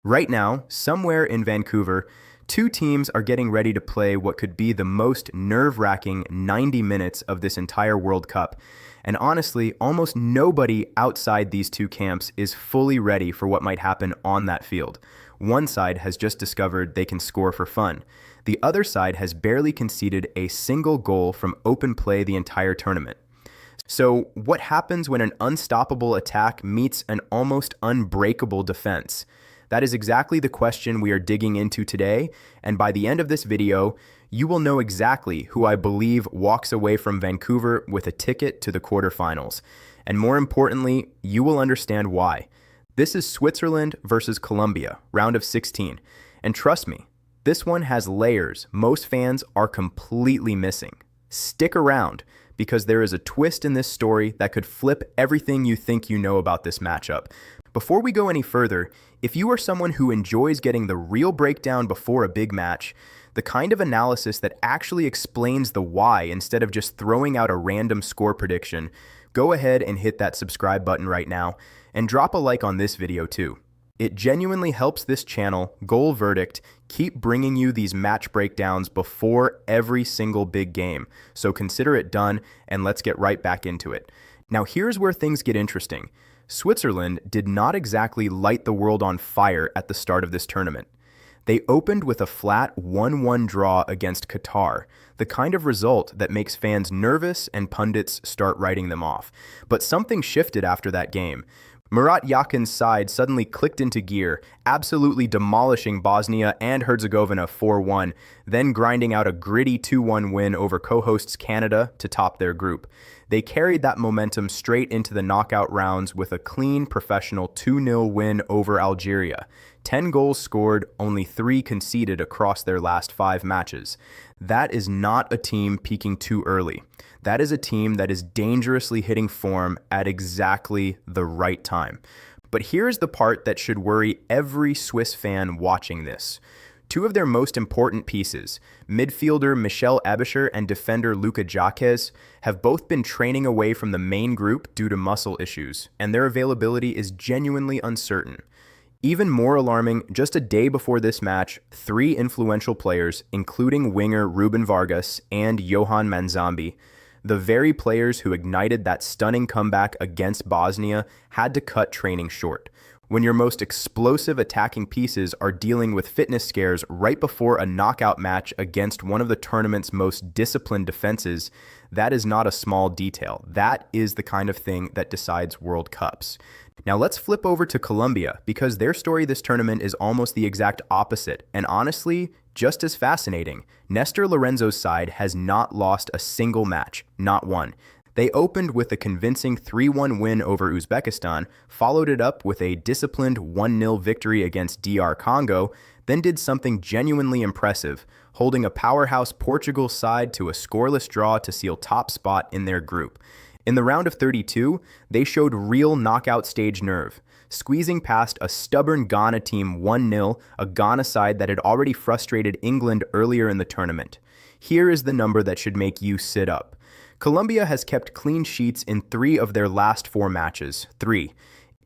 Right now, somewhere in Vancouver, two teams are getting ready to play what could be the most nerve-wracking 90 minutes of this entire World Cup. And honestly, almost nobody outside these two camps is fully ready for what might happen on that field. One side has just discovered they can score for fun. The other side has barely conceded a single goal from open play the entire tournament. So, what happens when an unstoppable attack meets an almost unbreakable defense? That is exactly the question we are digging into today, and by the end of this video, you will know exactly who I believe walks away from Vancouver with a ticket to the quarterfinals. And more importantly, you will understand why. This is Switzerland versus Colombia, round of 16. And trust me, this one has layers most fans are completely missing. Stick around, because there is a twist in this story that could flip everything you think you know about this matchup. Before we go any further, if you are someone who enjoys getting the real breakdown before a big match, the kind of analysis that actually explains the why instead of just throwing out a random score prediction, go ahead and hit that subscribe button right now and drop a like on this video too. It genuinely helps this channel, Goal Verdict, keep bringing you these match breakdowns before every single big game. So consider it done, and let's get right back into it. Now here's where things get interesting. Switzerland did not exactly light the world on fire at the start of this tournament. They opened with a flat 1-1 draw against Qatar, the kind of result that makes fans nervous and pundits start writing them off. But something shifted after that game. Murat Yakin's side suddenly clicked into gear, absolutely demolishing Bosnia and Herzegovina 4-1, then grinding out a gritty 2-1 win over co-hosts Canada to top their group. They carried that momentum straight into the knockout rounds with a clean, professional 2-0 win over Algeria. 10 goals scored, only 3 conceded across their last 5 matches. That is not a team peaking too early. That is a team that is dangerously hitting form at exactly the right time. But here's the part that should worry every Swiss fan watching this. Two of their most important pieces, midfielder Michel Aebischer and defender Luka Jaquez, have both been training away from the main group due to muscle issues, and their availability is genuinely uncertain. Even more alarming, just a day before this match, 3 influential players, including winger Ruben Vargas and Johan Manzambi, the very players who ignited that stunning comeback against Bosnia, had to cut training short. When your most explosive attacking pieces are dealing with fitness scares right before a knockout match against one of the tournament's most disciplined defenses, that is not a small detail. That is the kind of thing that decides World Cups. Now let's flip over to Colombia, because their story this tournament is almost the exact opposite, and honestly, just as fascinating. Nestor Lorenzo's side has not lost a single match, not one. They opened with a convincing 3-1 win over Uzbekistan, followed it up with a disciplined 1-0 victory against DR Congo, then did something genuinely impressive, holding a powerhouse Portugal side to a scoreless draw to seal top spot in their group. In the round of 32, they showed real knockout stage nerve, squeezing past a stubborn Ghana team 1-0, a Ghana side that had already frustrated England earlier in the tournament. Here is the number that should make you sit up. Colombia has kept clean sheets in 3 of their last 4 matches. 3.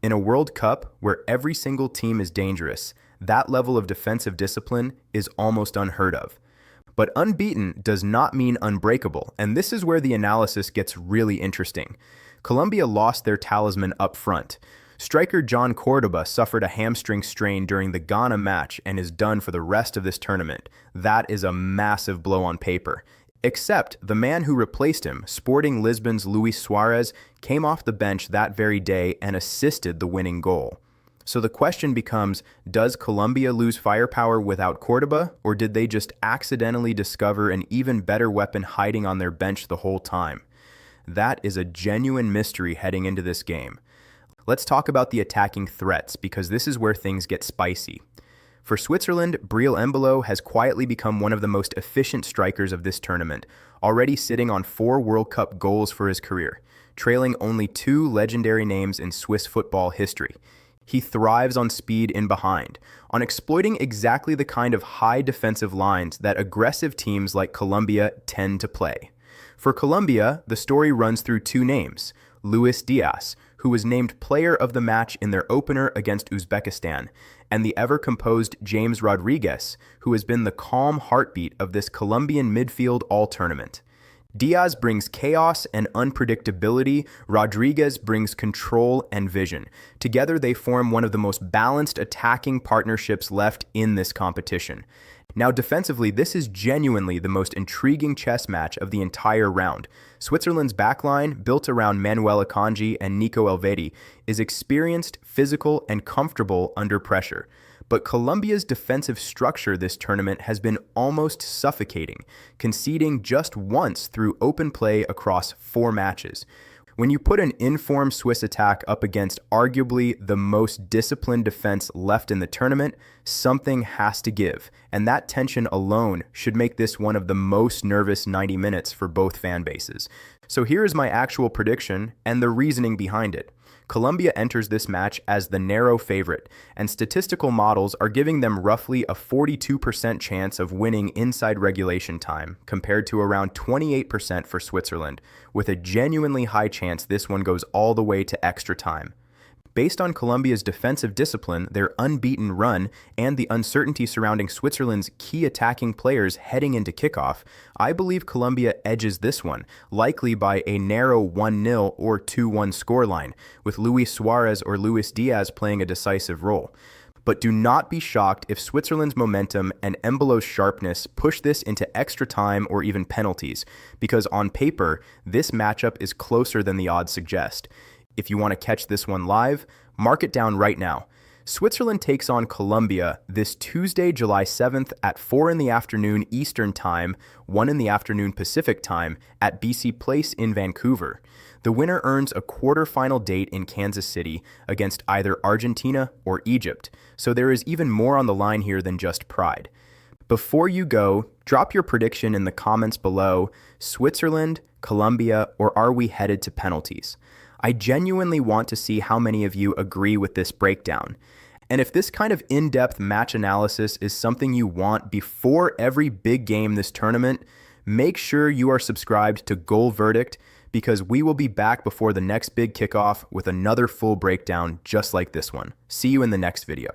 In a World Cup where every single team is dangerous, that level of defensive discipline is almost unheard of. But unbeaten does not mean unbreakable, and this is where the analysis gets really interesting. Colombia lost their talisman up front. Striker John Cordoba suffered a hamstring strain during the Ghana match and is done for the rest of this tournament. That is a massive blow on paper. Except the man who replaced him, Sporting Lisbon's Luis Suarez, came off the bench that very day and assisted the winning goal. So the question becomes, does Colombia lose firepower without Cordoba, or did they just accidentally discover an even better weapon hiding on their bench the whole time? That is a genuine mystery heading into this game. Let's talk about the attacking threats, because this is where things get spicy. For Switzerland, Breel Embolo has quietly become one of the most efficient strikers of this tournament, already sitting on 4 World Cup goals for his career, trailing only 2 legendary names in Swiss football history. He thrives on speed in behind, on exploiting exactly the kind of high defensive lines that aggressive teams like Colombia tend to play. For Colombia, the story runs through 2 names, Luis Diaz, who was named player of the match in their opener against Uzbekistan, and the ever-composed James Rodriguez, who has been the calm heartbeat of this Colombian midfield all tournament. Diaz brings chaos and unpredictability. Rodriguez brings control and vision. Together, they form one of the most balanced attacking partnerships left in this competition. Now, defensively, this is genuinely the most intriguing chess match of the entire round. Switzerland's backline, built around Manuel Akanji and Nico Elvedi, is experienced, physical, and comfortable under pressure. But Colombia's defensive structure this tournament has been almost suffocating, conceding just once through open play across 4 matches. When you put an informed Swiss attack up against arguably the most disciplined defense left in the tournament, something has to give, and that tension alone should make this one of the most nervous 90 minutes for both fan bases. So here is my actual prediction and the reasoning behind it. Colombia enters this match as the narrow favorite, and statistical models are giving them roughly a 42% chance of winning inside regulation time, compared to around 28% for Switzerland, with a genuinely high chance this one goes all the way to extra time. Based on Colombia's defensive discipline, their unbeaten run, and the uncertainty surrounding Switzerland's key attacking players heading into kickoff, I believe Colombia edges this one, likely by a narrow 1-0 or 2-1 scoreline, with Luis Suarez or Luis Diaz playing a decisive role. But do not be shocked if Switzerland's momentum and Embolo's sharpness push this into extra time or even penalties, because on paper, this matchup is closer than the odds suggest. If you want to catch this one live, mark it down right now. Switzerland takes on Colombia this Tuesday, July 7th at 4 in the afternoon Eastern Time, 1 in the afternoon Pacific Time at BC Place in Vancouver. The winner earns a quarterfinal date in Kansas City against either Argentina or Egypt, so there is even more on the line here than just pride. Before you go, drop your prediction in the comments below: Switzerland, Colombia, or are we headed to penalties? I genuinely want to see how many of you agree with this breakdown. And if this kind of in-depth match analysis is something you want before every big game this tournament, make sure you are subscribed to Goal Verdict, because we will be back before the next big kickoff with another full breakdown just like this one. See you in the next video.